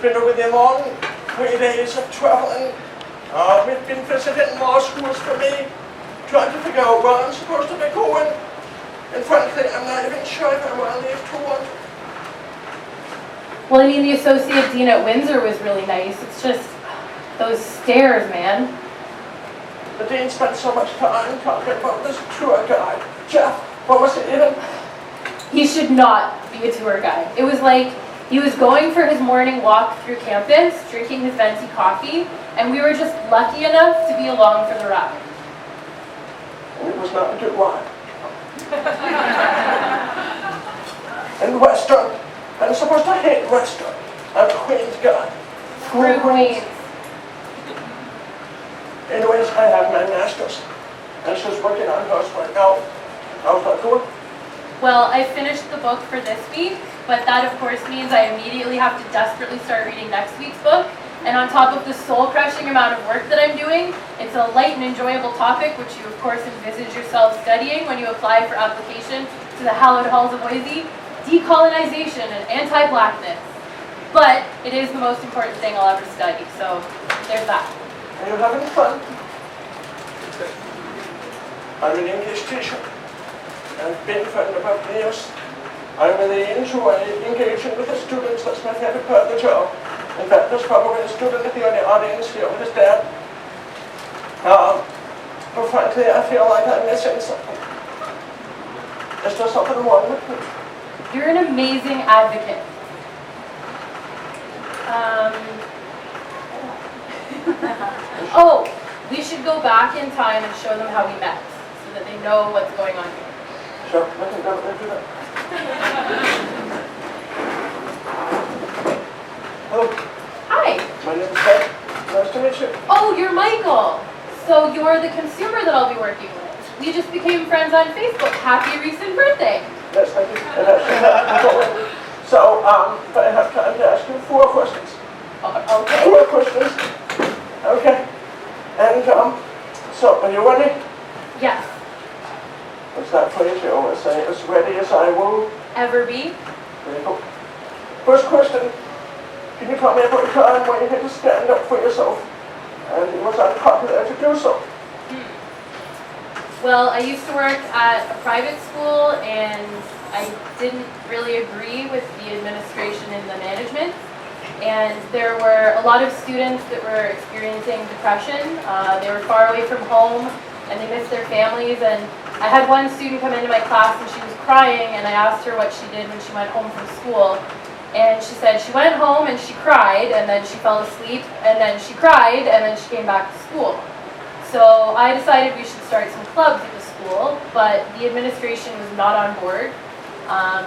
been a really long 3 days of traveling. We've been visiting more schools for me, trying to figure out where I'm supposed to be going. And frankly, I'm not even sure if I want to leave Toronto. Well, I mean, the associate dean at Windsor was really nice. It's just those stairs, man. The dean spent so much time talking about this tour guide. Jeff, what was it even? He should not be a tour guide. It was like he was going for his morning walk through campus, drinking his venti coffee, and we were just lucky enough to be along for the ride. It was not a good ride. And restaurant. I'm supposed to hate restaurant. I'm a Queen's guy. Screw Queens. Anyways, I have my master's. And she's working on hers right now. How's that going? Well, I finished the book for this week, but that of course means I immediately have to desperately start reading next week's book. And on top of the soul-crushing amount of work that I'm doing, it's a light and enjoyable topic which you of course envisage yourself studying when you apply for application to the hallowed halls of Boise: decolonization and anti-blackness. But it is the most important thing I'll ever study, so there's that. Are you having fun? I'm an English teacher. I've been for a number of years. I really enjoy engaging with the students. That's my favorite part of the job. In fact, there's probably a student in the audience here with his dad. But frankly, I feel like I'm missing something. Is there something wrong with me? You're an amazing advocate. Oh, we should go back in time and show them how we met, so that they know what's going on here. Sure, I can definitely do that. Hello. Hi. My name is Ted. Nice to meet you. Oh, you're Michael. So you're the consumer that I'll be working with. We just became friends on Facebook. Happy recent birthday. Yes, thank you. So, I have time to ask you 4 questions. Okay. 4 questions. Okay. And, so, are you ready? Yes. What's that phrase you always say? As ready as I will. Ever be? There you go. First question. Can you tell me about a time when you had to stand up for yourself and it was unpopular to do so? Well, I used to work at a private school and I didn't really agree with the administration and the management. And there were a lot of students that were experiencing depression. They were far away from home and they missed their families. And I had one student come into my class and she was crying, and I asked her what she did when she went home from school. And she said she went home and she cried, and then she fell asleep, and then she cried, and then she came back to school. So I decided we should start some clubs at the school, but the administration was not on board.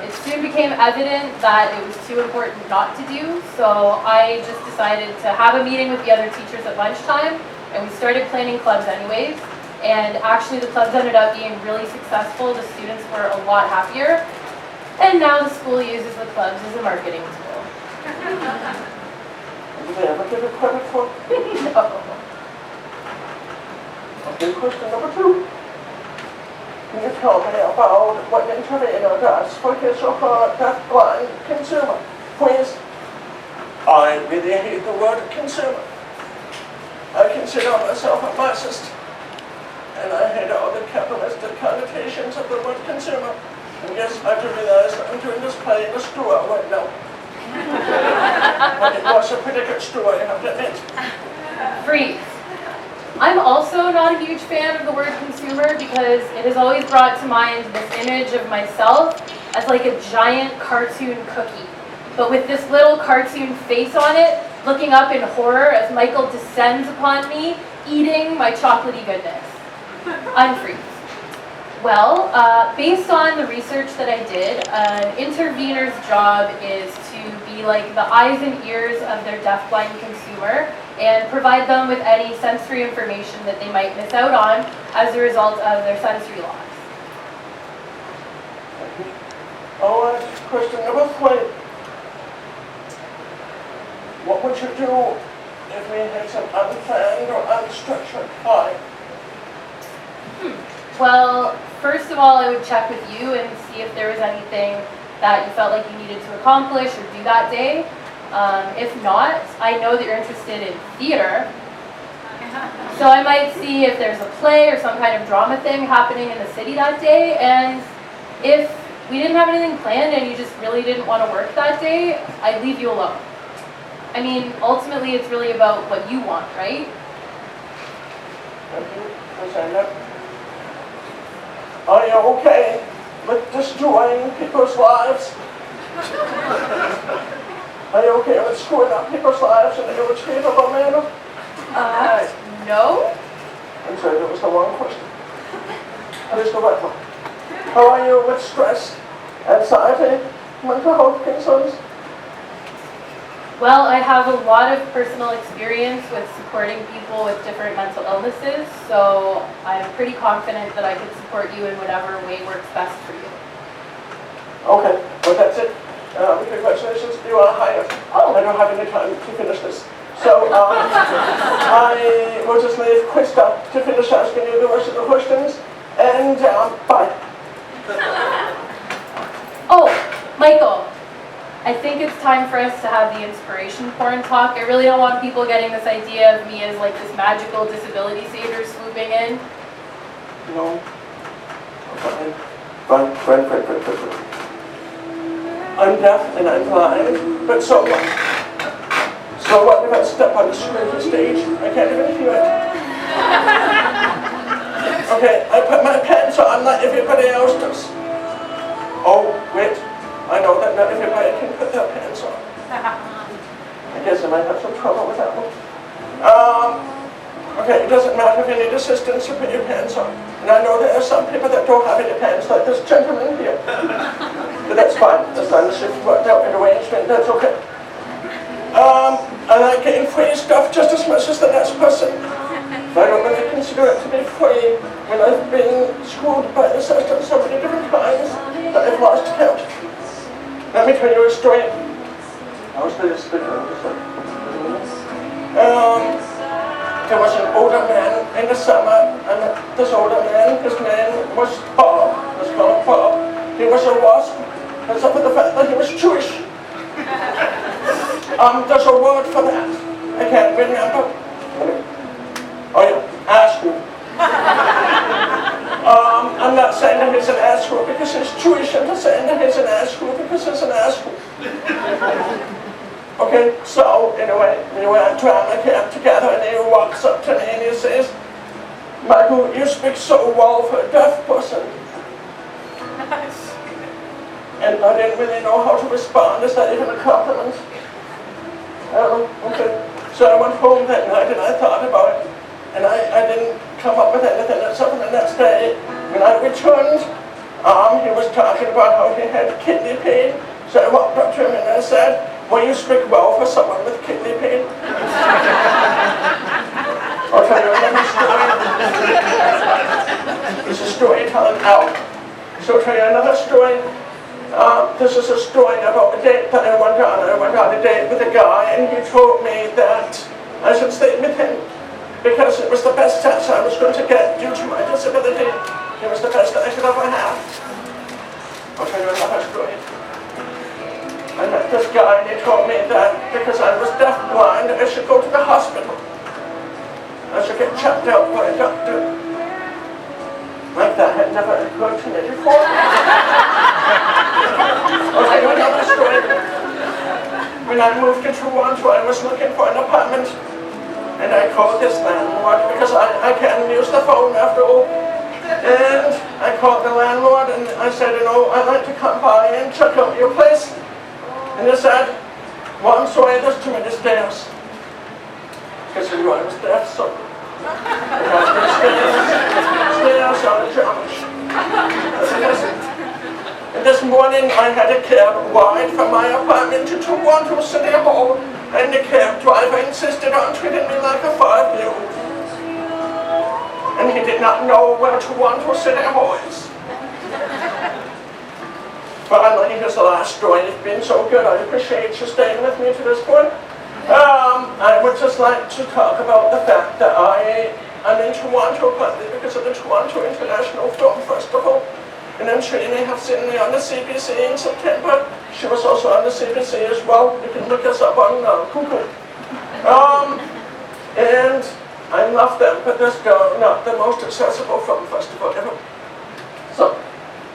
It soon became evident that it was too important not to do, so I just decided to have a meeting with the other teachers at lunchtime, and we started planning clubs anyways. And actually the clubs ended up being really successful. The students were a lot happier. And now the school uses the clubs as a marketing tool. Did they ever give you credit for it? No. Okay, question number 2. Can you tell me about what Intervenor does for his or her deaf-blind consumer? Please. I really hate the word consumer. I consider myself a Marxist, and I hate all the capitalistic connotations of the word consumer. And yes, I do realize that I'm doing this play in a store right now. But it was a pretty good store, I have to admit. Freeze. I'm also not a huge fan of the word consumer because it has always brought to mind this image of myself as like a giant cartoon cookie, but with this little cartoon face on it, looking up in horror as Michael descends upon me, eating my chocolatey goodness. Unfreeze. Well, based on the research that I did, an intervenor's job is to be like the eyes and ears of their deafblind consumer and provide them with any sensory information that they might miss out on as a result of their sensory loss. All right, question number 3. What would you do if we had some unplanned or unstructured time? Well, first of all, I would check with you and see if there was anything that you felt like you needed to accomplish or do that day. If not, I know that you're interested in theater. So I might see if there's a play or some kind of drama thing happening in the city that day, and if we didn't have anything planned and you just really didn't want to work that day, I'd leave you alone. I mean, ultimately it's really about what you want, right? Thank you for saying that. Are you okay with destroying people's lives? Are you okay with screwing up people's lives in an irretrievable manner? No. I'm sorry, that was the wrong question. That is the right one. How are you with stress, anxiety, mental health concerns? Well, I have a lot of personal experience with supporting people with different mental illnesses, so I'm pretty confident that I could support you in whatever way works best for you. Okay, well that's it. Congratulations, you are hired. Oh. I don't have any time to finish this. So I will just leave Krista to finish asking you the rest of the questions, and bye. Oh, Michael, I think it's time for us to have the inspiration porn talk. I really don't want people getting this idea of me as like this magical disability savior swooping in. No. Fine. I'm deaf and I'm blind, but so what? So what if I step on the screen stage? I can't even hear it. Okay, I put my pants on like everybody else does. Oh, wait. I know that not everybody can put their pants on. I guess I might have some trouble with that one. Okay, it doesn't matter if you need assistance to put your pants on. And I know there are some people that don't have any pants, like this gentleman here. But that's fine. As long as you've worked out an arrangement, that's okay. I like getting free stuff just as much as the next person. I don't really consider it to be free when I've been screwed by the system so many different times that I've lost count. Let me tell you a story. I was really speaking on this one. There was an older man in the summer, and this older man, his name was Bob. Let's call him Bob. He was a wasp, except for the fact that he was Jewish. There's a word for that. I can't remember. Oh yeah, asshole. I'm not saying that he's an asshole because he's Jewish. I'm just saying that he's an asshole because he's an asshole. Okay, so anyway, we were at drama camp together and he walks up to me and he says, Michael, you speak so well for a deaf person. And I didn't really know how to respond. Is that even a compliment? Okay. So I went home that night and I thought about it. And I didn't come up with anything except for the next day. When I returned, he was talking about how he had kidney pain. So I walked up to him and I said, well, you speak well for someone with kidney pain. I'll tell you another story. It's a storytelling hour. So I'll tell you another story. This is a story about a date that I went on. I went on a date with a guy and he told me that I should stay with him because it was the best chance I was going to get due to my disability. It was the best that I could ever have. I'll tell you another story. I met this guy and he told me that because I was deaf-blind, I should go to the hospital. I should get checked out by a doctor. Like that had never occurred to me before. I'll tell you another story. When I moved to Toronto, I was looking for an apartment. And I called this landlord because I can't use the phone after all. And I called the landlord and I said, you know, I'd like to come by and check out your place. And he said, well, I'm sorry, there's too many stairs. Because I knew I was deaf, so stairs are a challenge. And this morning I had a cab ride from my apartment to Toronto City Hall, and the cab driver insisted on treating me like a 5-year-old. And he did not know where Toronto City Hall is. Finally, here's the last story. It's been so good. I appreciate you staying with me to this point. I would just like to talk about the fact that I'm in Toronto partly because of the Toronto International Film Festival. And I'm sure you may have seen me on the CBC in September. She was also on the CBC as well. You can look us up on Google. And I love them, but they're still not the most accessible film festival ever. So,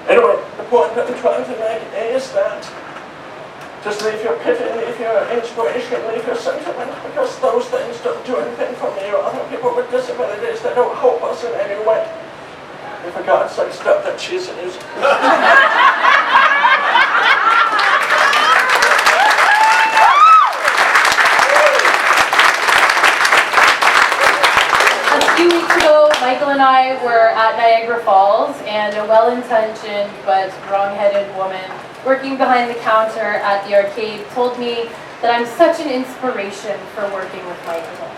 anyway, the point that I'm trying to make is that just leave your pity, leave your inspiration, leave your sentiment, because those things don't do anything for me or other people with disabilities. They don't help us in any way. And for God's sake, stop that cheesy music. A few weeks ago, Michael and I were at Niagara Falls, and a well-intentioned but wrong-headed woman working behind the counter at the arcade told me that I'm such an inspiration for working with Michael.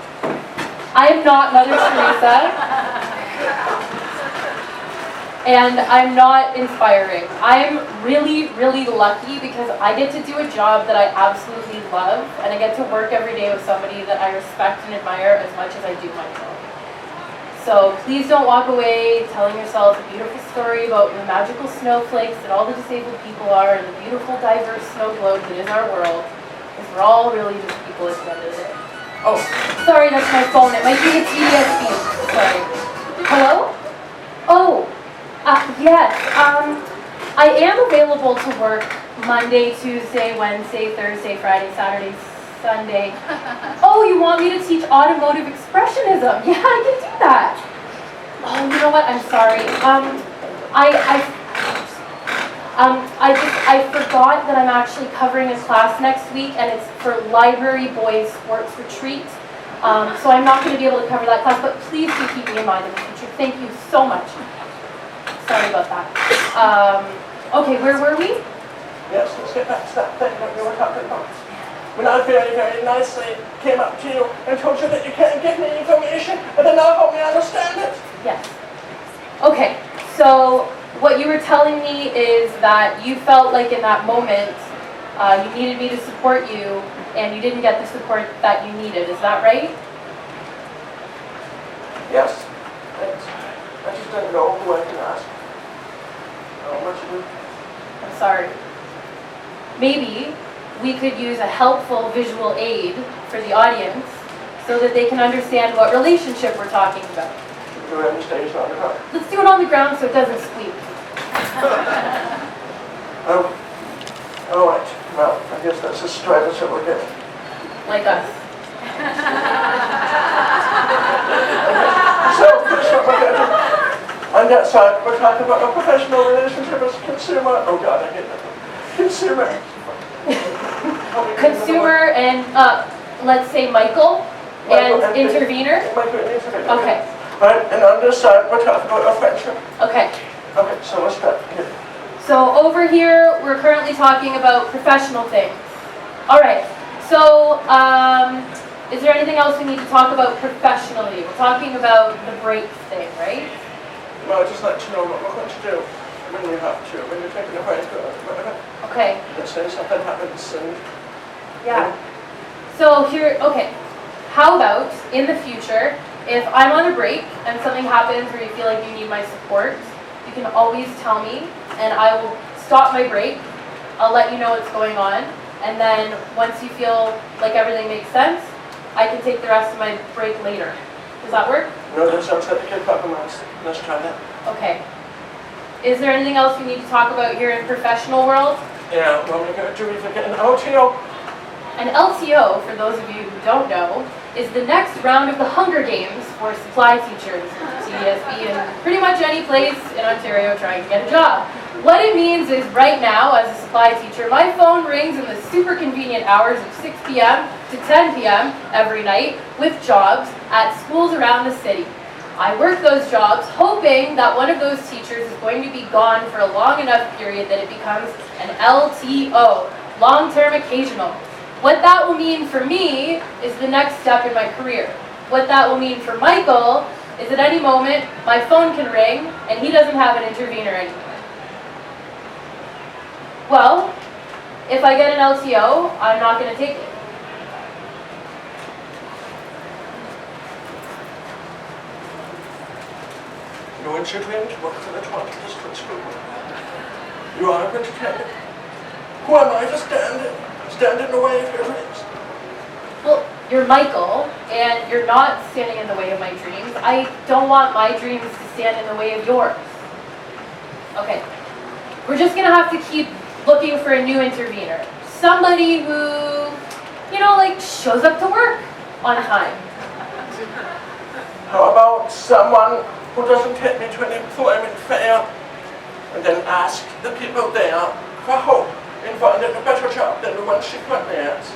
I am not Mother Teresa, and I'm not inspiring. I'm really, really lucky because I get to do a job that I absolutely love, and I get to work every day with somebody that I respect and admire as much as I do myself. So please don't walk away telling yourselves a beautiful story about the magical snowflakes that all the disabled people are and the beautiful diverse snow globes that is our world, because we're all really just people at the end of the day. Oh, sorry, that's my phone. It might be the TDSB. Sorry. Hello? Oh, yes. I am available to work Monday, Tuesday, Wednesday, Thursday, Friday, Saturday, Sunday. Oh, you want me to teach automotive expressionism? Yeah, I can do that. Oh, you know what? I'm sorry. I forgot that I'm actually covering a class next week, and it's for library boys sports retreat. So I'm not going to be able to cover that class, but please do keep me in mind in the future. Thank you so much. Sorry about that. Okay, where were we? Yes, let's get back to that thing that we were talking about. When I very, very nicely came up to you and told you that you can't give me information and then now help me understand it. Yes. Okay, so what you were telling me is that you felt like in that moment you needed me to support you and you didn't get the support that you needed. Is that right? Yes. I just didn't know who I can ask. I'm sorry. Maybe we could use a helpful visual aid for the audience so that they can understand what relationship we're talking about. Do it on the stage, not the ground. Let's do it on the ground so it doesn't squeak. All right. Well, I guess that's as straight as it will get. Like us. So, on that side, we're talking about a professional relationship as a consumer. Oh God, I hate that. Consumer. Consumer and, let's say Michael and Intervenor. Michael and Intervenor. Okay. Right, and on this side, we're talking about a friendship. Okay. Okay, so what's that here? So over here, we're currently talking about professional things. All right. So, is there anything else we need to talk about professionally? We're talking about the break thing, right? Well, I'd just like to know what we're going to do when we have to, when you're taking a break or whatever. Okay. Let's say something happens and... Yeah. So here, okay. How about, in the future, if I'm on a break and something happens where you feel like you need my support, you can always tell me and I will stop my break. I'll let you know what's going on. And then once you feel like everything makes sense, I can take the rest of my break later. Does that work? No, that sounds like a good compromise. Let's try that. Okay. Is there anything else we need to talk about here in professional world? Yeah, well, we're going to do even get an LTO. An LTO, for those of you who don't know, is the next round of the Hunger Games for supply teachers, CDSB, and pretty much any place in Ontario trying to get a job. What it means is right now, as a supply teacher, my phone rings in the super convenient hours of 6 p.m. to 10 p.m. every night with jobs at schools around the city. I work those jobs hoping that one of those teachers is going to be gone for a long enough period that it becomes an LTO, long-term occasional. What that will mean for me is the next step in my career. What that will mean for Michael is at any moment my phone can ring and he doesn't have an intervenor anymore. Well, if I get an LTO, I'm not going to take it. You know, want your dream to work for the Toronto District School. You are going to tell me. Who am I to stand in the way of your dreams? Well, you're Michael, and you're not standing in the way of my dreams. I don't want my dreams to stand in the way of yours. Okay, we're just gonna have to keep looking for a new intervener. Somebody who, like shows up to work on time. How about someone who doesn't take me to an employment fair and then ask the people there for hope in finding a better job than the one she currently has?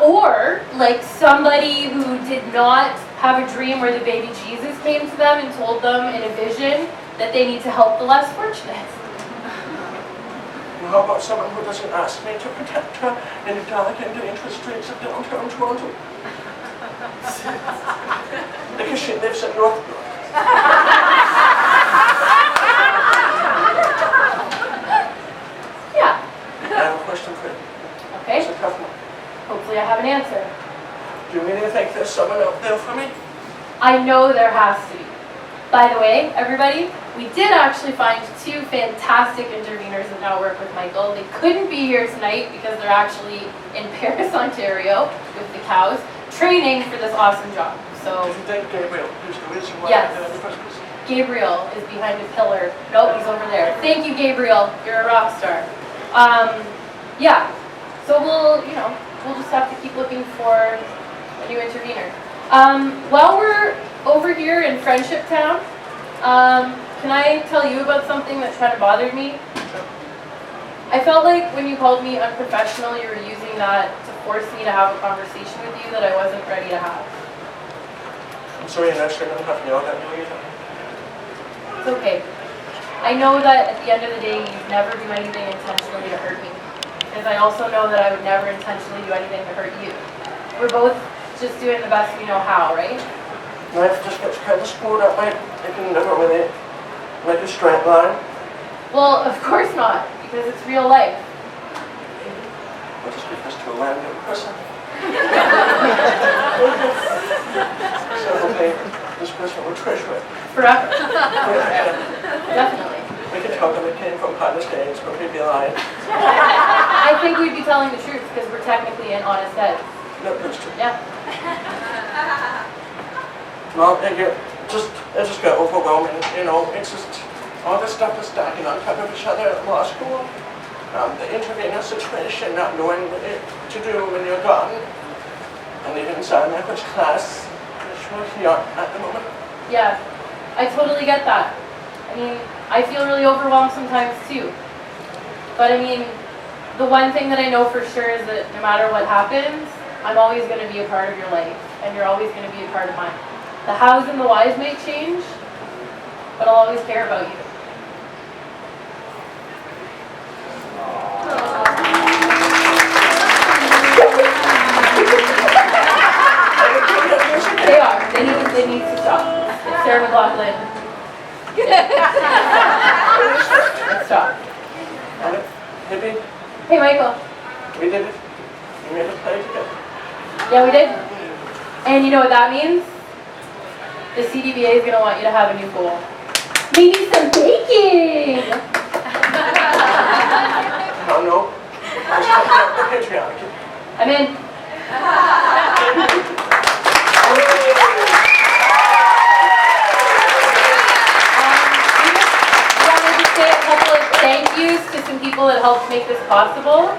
Or like somebody who did not have a dream where the baby Jesus came to them and told them in a vision that they need to help the less fortunate. And how about someone who doesn't ask me to protect her in the dark and dangerous streets of downtown Toronto? Because she lives in Northbrook. Yeah. I have a question for you. Okay. It's a tough one. Hopefully I have an answer. Do you really think there's someone out there for me? I know there has to be. By the way, everybody, we did actually find 2 fantastic interveners that now work with Michael. They couldn't be here tonight because they're actually in Paris, Ontario with the cows, training for this awesome job. So, Do you think Gabriel is the reason why Yes. I'm there in the first place? Gabriel is behind the pillar. Nope, he's over there. Thank you, Gabriel. You're a rock star. Yeah. So we'll just have to keep looking for a new intervener. While we're over here in Friendship Town, can I tell you about something that kind of bothered me? I felt like when you called me unprofessional, you were using that to force me to have a conversation with you that I wasn't ready to have. I'm sorry, I'm actually not having yelled at you either. It's okay. I know that at the end of the day, you'd never do anything intentionally to hurt me. Because I also know that I would never intentionally do anything to hurt you. We're both just doing the best we know how, right? Life just gets kind of screwed up, right? I can never really make a straight line. Well, of course not, because it's real life. I'll just give this to a random person. So, okay, this person will treasure it. Forever. Yeah. Definitely. We can tell them it came from Honest Days, but we'd be lying. I think we'd be telling the truth because we're technically in honest heads. No, that's true. Yeah. Well, it just got overwhelming, it's just, all this stuff is stacking on top of each other at law school. The intervenor situation, not knowing what to do when you're gone. And even inside language class, which we're here at the moment. Yeah. I totally get that. I mean, I feel really overwhelmed sometimes too. But I mean, the one thing that I know for sure is that no matter what happens, I'm always going to be a part of your life, and you're always going to be a part of mine. The hows and the whys may change, but I'll always care about you. They are. They need to stop. It's Sarah McLaughlin. Let's stop. Maybe Hey, Michael. we did it. We made a play together. Yeah, we did. And you know what that means? The CDBA is going to want you to have a new goal. Maybe some baking! Oh no. Let's talk about the patriarchy. I'm in. Say a couple of thank yous to some people that helped make this possible.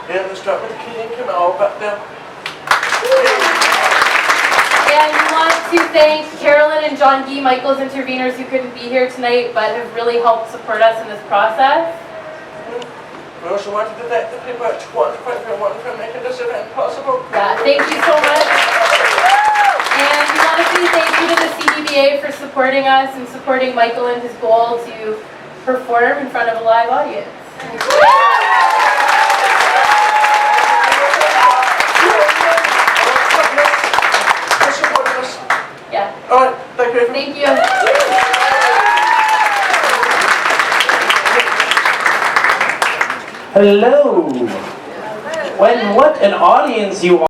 Yeah, let's start with Key and Kamal back there. And we want to thank Carolyn and John Gee, Michael's interveners who couldn't be here tonight but have really helped support us in this process. We also wanted to thank the people at One for making this event possible. Yeah, thank you so much. And we want to say thank you to the CDBA for supporting us and supporting Michael and his goal to perform in front of a live audience. Yeah. All right, thank you. Thank you. Hello. What an audience you are.